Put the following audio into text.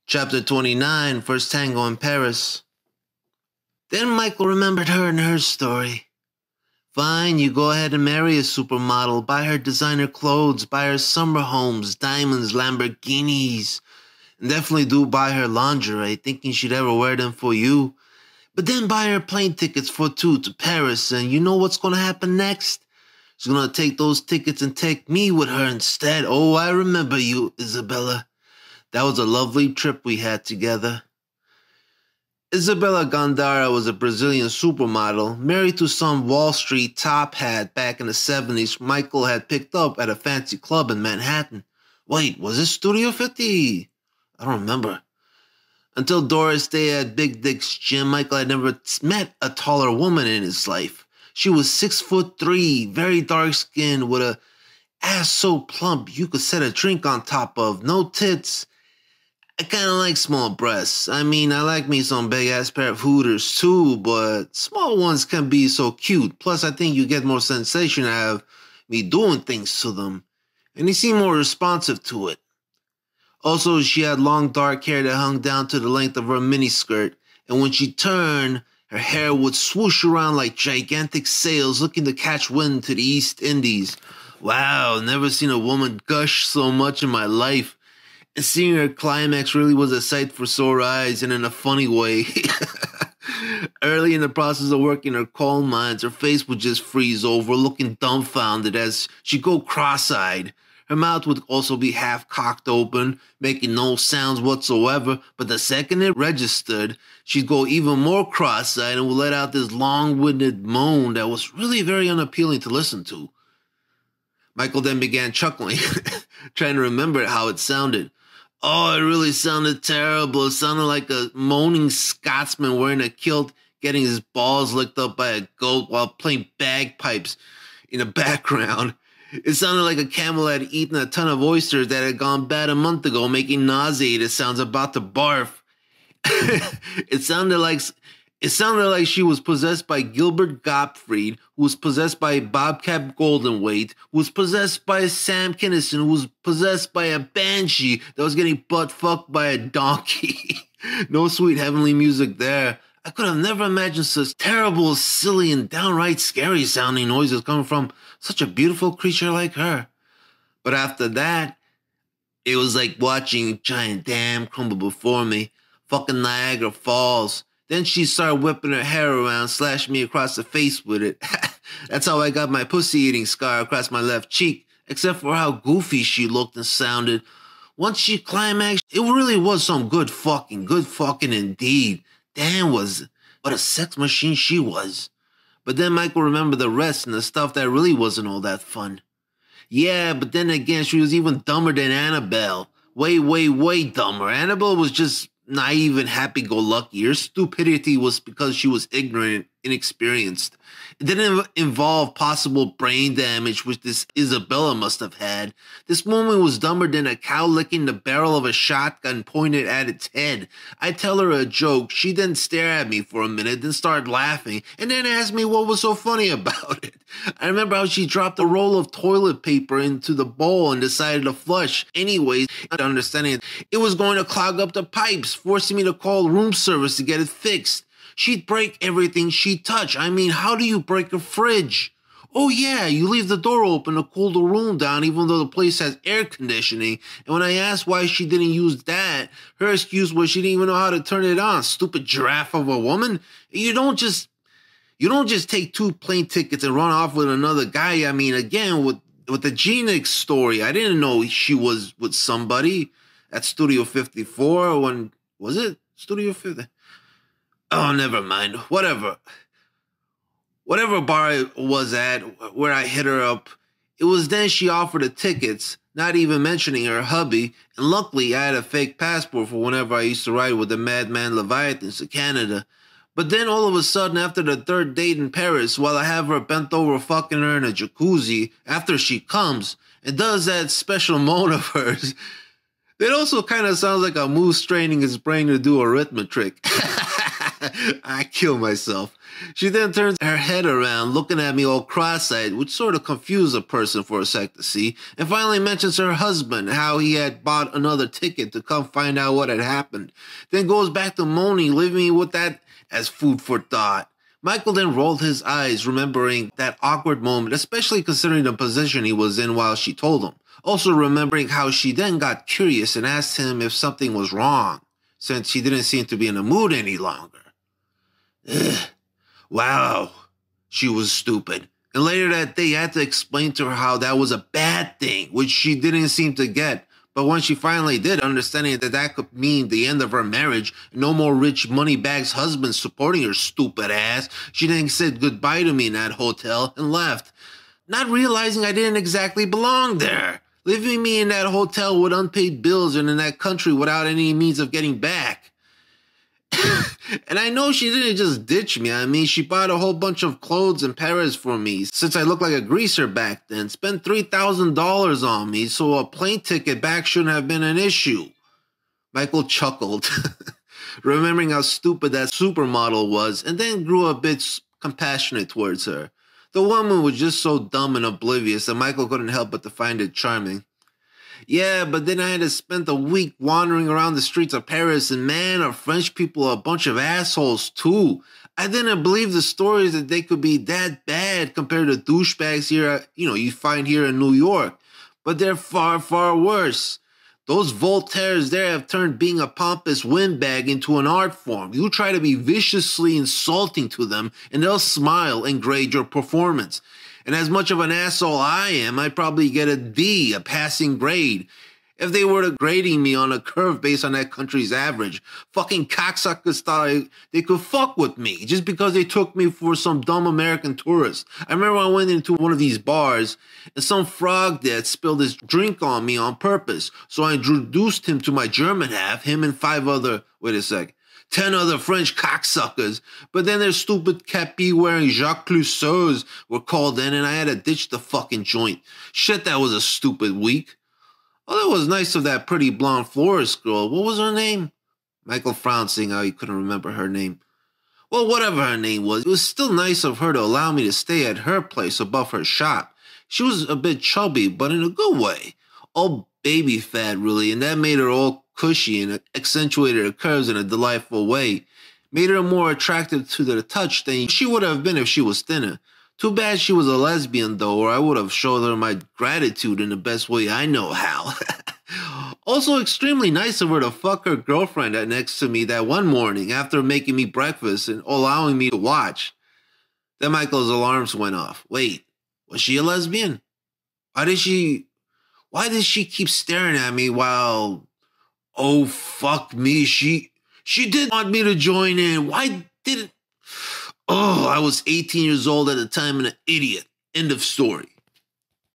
Chapter 29, First Tango in Paris. Then Michael remembered her and her story. Fine, you go ahead and marry a supermodel, buy her designer clothes, buy her summer homes, diamonds, Lamborghinis, and definitely do buy her lingerie, thinking she'd ever wear them for you. But then buy her plane tickets for two to Paris, and you know what's going to happen next? She's going to take those tickets and take me with her instead. Oh, I remember you, Isabella. That was a lovely trip we had together. Isabella Gondara was a Brazilian supermodel, married to some Wall Street top hat back in the 70s Michael had picked up at a fancy club in Manhattan. Wait, was it Studio 50? I don't remember. Until Doris Day at Big Dick's gym, Michael had never met a taller woman in his life. She was 6'3", very dark-skinned, with a ass so plump you could set a drink on top of, no tits. I kind of like small breasts. I mean, I like me some big-ass pair of hooters too, but small ones can be so cute. Plus, I think you get more sensation out of me doing things to them, and they seem more responsive to it. Also, she had long dark hair that hung down to the length of her miniskirt, and when she turned, her hair would swoosh around like gigantic sails looking to catch wind to the East Indies. Wow, never seen a woman gush so much in my life. And seeing her climax really was a sight for sore eyes, and in a funny way. Early in the process of working her coal mines, her face would just freeze over, looking dumbfounded as she'd go cross-eyed. Her mouth would also be half-cocked open, making no sounds whatsoever, but the second it registered, she'd go even more cross-eyed and would let out this long-winded moan that was really very unappealing to listen to. Michael then began chuckling, trying to remember how it sounded. Oh, it really sounded terrible. It sounded like a moaning Scotsman wearing a kilt, getting his balls licked up by a goat while playing bagpipes in the background. It sounded like a camel had eaten a ton of oysters that had gone bad a month ago, making nauseated sounds about to barf. It sounded like she was possessed by Gilbert Gottfried, who was possessed by Bobcat Goldthwait, who was possessed by Sam Kinison, who was possessed by a banshee that was getting butt-fucked by a donkey. No sweet heavenly music there. I could have never imagined such terrible, silly, and downright scary-sounding noises coming from such a beautiful creature like her. But after that, it was like watching a giant dam crumble before me. Fucking Niagara Falls. Then she started whipping her hair around, slashing me across the face with it. That's how I got my pussy-eating scar across my left cheek, except for how goofy she looked and sounded. Once she climaxed, it really was some good fucking indeed. Damn, what a sex machine she was. But then Michael remembered the rest and the stuff that really wasn't all that fun. Yeah, but then again, she was even dumber than Annabelle. Way dumber. Annabelle was just naive and happy-go-lucky. Her stupidity was because she was ignorant, inexperienced. It didn't involve possible brain damage, which this Isabella must have had. This woman was dumber than a cow licking the barrel of a shotgun pointed at its head. I tell her a joke, she then stare at me for a minute, then start laughing, and then ask me what was so funny about it. I remember how she dropped a roll of toilet paper into the bowl and decided to flush. Anyways, not understanding it was going to clog up the pipes, forcing me to call room service to get it fixed. She'd break everything she touched. I mean, how do you break a fridge? Oh yeah, you leave the door open to cool the room down even though the place has air conditioning. And when I asked why she didn't use that, her excuse was she didn't even know how to turn it on. Stupid giraffe of a woman. You don't just take 2 plane tickets and run off with another guy. I mean, again, with the Genix story, I didn't know she was with somebody at Studio 54 when, was it Studio 50? Oh, never mind. Whatever bar it was at where I hit her up, it was then she offered the tickets, not even mentioning her hubby, and luckily I had a fake passport for whenever I used to ride with the Madman Leviathans to Canada. But then all of a sudden, after the 3rd date in Paris, while I have her bent over fucking her in a jacuzzi, after she comes and does that special moan of hers, it also kind of sounds like a moose straining his brain to do arithmetic. I kill myself. She then turns her head around, looking at me all cross-eyed, which sort of confused a person for a sec to see, and finally mentions her husband, how he had bought another ticket to come find out what had happened. Then goes back to moaning, leaving me with that as food for thought. Michael then rolled his eyes, remembering that awkward moment, especially considering the position he was in while she told him. Also remembering how she then got curious and asked him if something was wrong, since he didn't seem to be in the mood any longer. Ugh. Wow, she was stupid. And later that day, I had to explain to her how that was a bad thing, which she didn't seem to get. But when she finally did, understanding that that could mean the end of her marriage, no more rich moneybags husbands supporting her stupid ass, she then said goodbye to me in that hotel and left, not realizing I didn't exactly belong there, leaving me in that hotel with unpaid bills and in that country without any means of getting back. And I know she didn't just ditch me. I mean, she bought a whole bunch of clothes in Paris for me, since I looked like a greaser back then, spent $3,000 on me, so a plane ticket back shouldn't have been an issue. Michael chuckled, remembering how stupid that supermodel was, and then grew a bit compassionate towards her. The woman was just so dumb and oblivious that Michael couldn't help but to find it charming. Yeah, but then I had to spend a week wandering around the streets of Paris, and man, our French people are a bunch of assholes too. I didn't believe the stories that they could be that bad compared to douchebags here, you find here in New York. But they're far, far worse. Those Voltaires there have turned being a pompous windbag into an art form. You try to be viciously insulting to them, and they'll smile and grade your performance. And as much of an asshole I am, I'd probably get a D, a passing grade, if they were grading me on a curve based on that country's average. Fucking cocksuckers thought they could fuck with me just because they took me for some dumb American tourist. I remember I went into one of these bars and some frog there spilled his drink on me on purpose. So I introduced him to my German half, him and 10 other French cocksuckers, but then their stupid cappy wearing Jacques Clouseaus were called in and I had to ditch the fucking joint. Shit, that was a stupid week. Oh, that was nice of that pretty blonde florist girl. What was her name? Michael frowned, seeing how he couldn't remember her name. Well, whatever her name was, it was still nice of her to allow me to stay at her place above her shop. She was a bit chubby, but in a good way. All baby fat, really, and that made her all cushy and accentuated her curves in a delightful way. Made her more attractive to the touch than she would have been if she was thinner. Too bad she was a lesbian, though, or I would have showed her my gratitude in the best way I know how. Also, extremely nice of her to fuck her girlfriend next to me that one morning after making me breakfast and allowing me to watch. Then Michael's alarms went off. Wait, was she a lesbian? Why did she keep staring at me while... Oh, fuck me, she did want me to join in. Why did it... Oh, I was 18 years old at the time and an idiot. End of story.